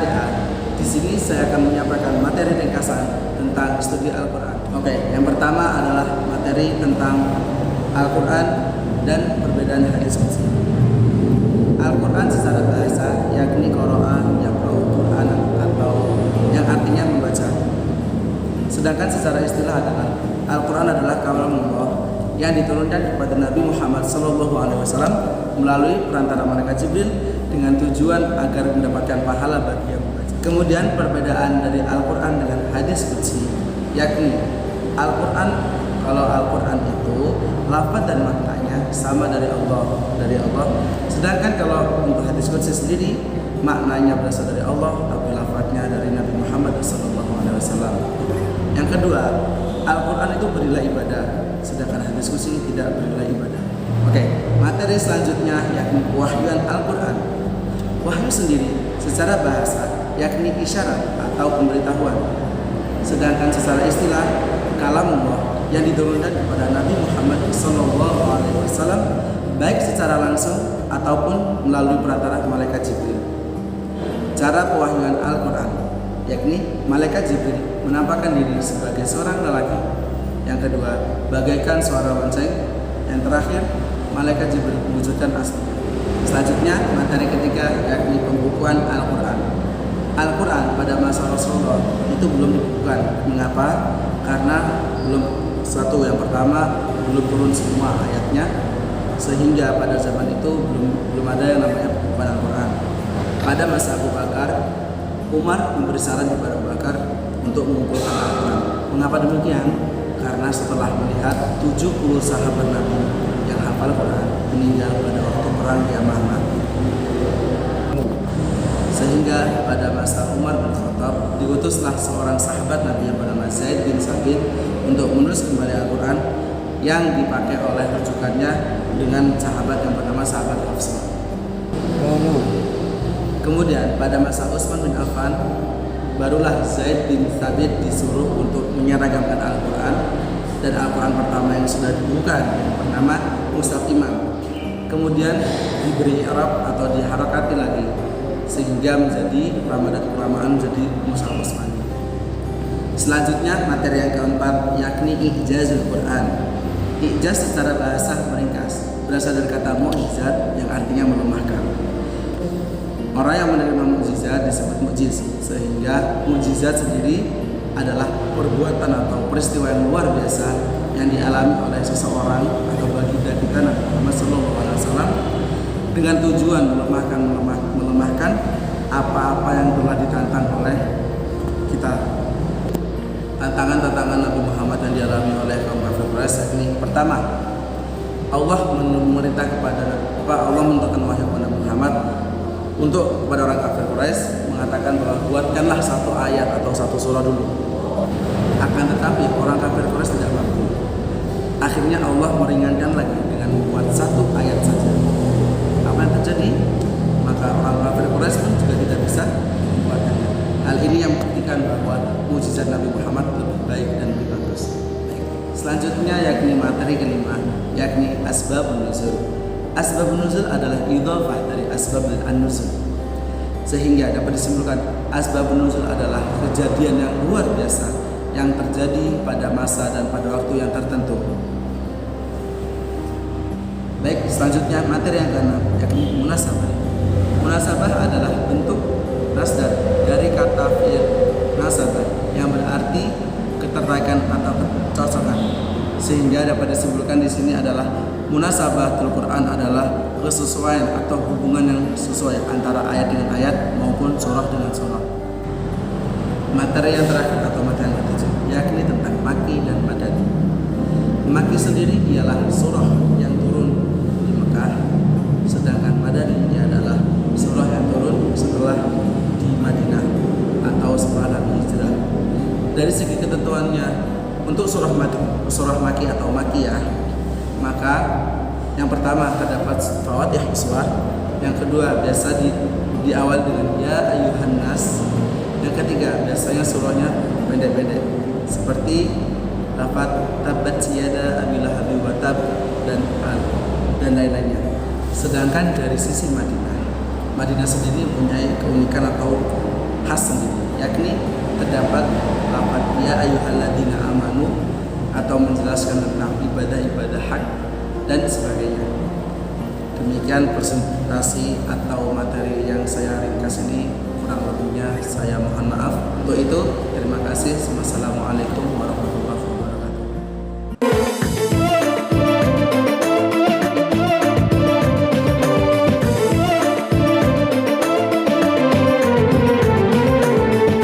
HTA. Di sini saya akan menyampaikan materi ringkasan tentang studi Al-Quran. Oke, yang pertama adalah materi tentang Al-Quran dan perbedaan hadis qudsi. Al-Quran secara bahasa yakni qara'a yaqra'u Qur'an atau yang artinya membaca. Sedangkan secara istilah adalah Al-Quran adalah kalamullah yang diturunkan kepada Nabi Muhammad SAW melalui perantara malaikat Jibril dengan tujuan agar mendapatkan pahala bagi yang membaca. Kemudian perbedaan dari Al-Quran dengan hadis qudsi yakni Al-Quran, kalau Al-Quran itu lafaz dan maknanya sama dari Allah. Sedangkan kalau untuk hadis qudsi sendiri maknanya berasal dari Allah tapi lafaznya dari Nabi Muhammad SAW. Yang kedua, Al-Quran itu berilah ibadah, sedangkan hadis qudsi tidak berilah ibadah. Oke, materi selanjutnya yakni wahyuan Al-Quran. Wahyu sendiri secara bahasa yakni isyarat atau pemberitahuan. Sedangkan secara istilah kalamullah yang diturunkan kepada Nabi Muhammad SAW baik secara langsung ataupun melalui perantara malaikat Jibril. Cara pewahyuan Al-Quran yakni malaikat Jibril menampakkan diri sebagai seorang lelaki. Yang kedua, bagaikan suara lonceng. Yang terakhir, malaikat Jibril mewujudkan aslinya. Selanjutnya, materi ketiga yakni pembukuan Al-Quran. Al-Quran pada masa Rasulullah itu belum dibukukan. Mengapa? Karena yang pertama belum turun semua ayatnya, sehingga pada zaman itu belum ada yang namanya pembukuan Al-Quran. Pada masa Abu Bakar, Umar memberi saran kepada Abu Bakar untuk mengumpulkan Al-Quran. Mengapa demikian? Karena setelah melihat 70 sahabat Nabi yang hafal Quran meninggal pada waktu perang Yamamah, sehingga pada masa Umar bin Khattab diutuslah seorang sahabat Nabi yang bernama Zaid bin Sabit untuk menulis kembali Al-Quran yang dipakai oleh rujukannya dengan sahabat yang bernama sahabat Hafsah. Kemudian pada masa Utsman bin Affan barulah Zaid bin Sabit disuruh untuk menyeragamkan Al-Quran, dan Al-Quran pertama yang sudah dibukukan yang bernama Mushaf Imam kemudian diberi i'rab atau diharakati lagi sehingga menjadi kelamaan menjadi Mushaf Utsmani. Selanjutnya materi yang keempat yakni I'jazul Quran. I'jaz secara bahasa meringkas berasal dari kata mu'jizat yang artinya melemahkan. Orang yang menerima mukjizat disebut mukjiz, sehingga mukjizat sendiri adalah perbuatan atau peristiwa yang luar biasa yang dialami oleh seseorang atau baginda kita Nabi Muhammad SAW dengan tujuan melemahkan apa-apa yang telah ditantang oleh kita. Tantangan Nabi Muhammad yang dialami oleh kaum kafir Quraisy ini pertama, Allah memerintah Allah menurunkan wahyu kepada Muhammad untuk kepada orang kafir Quraisy mengatakan bahwa buatkanlah satu ayat atau satu surah dulu. Akan tetapi orang kafir Quraisy tidak mampu. Akhirnya Allah meringankan lagi dengan membuat satu ayat saja. Apa yang terjadi? Maka orang kafir Quraisy pun juga tidak bisa membuatkannya. Hal ini yang membuktikan bahwa mukjizat Nabi Muhammad lebih baik dan lebih bagus. Selanjutnya yakni materi kelima yakni asbabun nuzul. Asbabun nuzul adalah idhofah dari asbab an-nuzul, sehingga dapat disimpulkan asbabun nuzul adalah kejadian yang luar biasa yang terjadi pada masa dan pada waktu yang tertentu. Baik, selanjutnya materi yang keenam yakni munasabah. Munasabah adalah bentuk masdar dari kata fi'il nasabah yang berarti keterkaitan atau kecocokan, sehingga dapat disimpulkan di sini adalah munasabatul Quran adalah kesesuaian atau hubungan yang sesuai antara ayat dengan ayat maupun surah dengan surah. Materi yang terakhir atau materi yang ketujuh yakni tentang Makki dan Madani. Makki sendiri ialah surah yang turun di Mekah, sedangkan Madani adalah surah yang turun setelah di Madinah atau setelah Nabi hijrah. Dari segi ketentuannya, untuk surah Makki atau Makkiyah, maka yang pertama terdapat Fawatih Surah, yang kedua biasa diawali dengan ya ayyuhan nas, yang ketiga biasanya surahnya pendek-pendek seperti lafaz tabbat yada abil lahabi wa tab dan lain-lainnya. Sedangkan dari sisi Madinah sendiri mempunyai keunikan atau khas sendiri, yakni terdapat lafaz ya ayyuhalladzina amanu atau menjelaskan tentang ibadah-ibadah hak dan sebagainya. Demikian presentasi atau materi yang saya ringkas ini, kurang lebihnya saya mohon maaf. Untuk itu, terima kasih. Wassalamualaikum warahmatullahi wabarakatuh.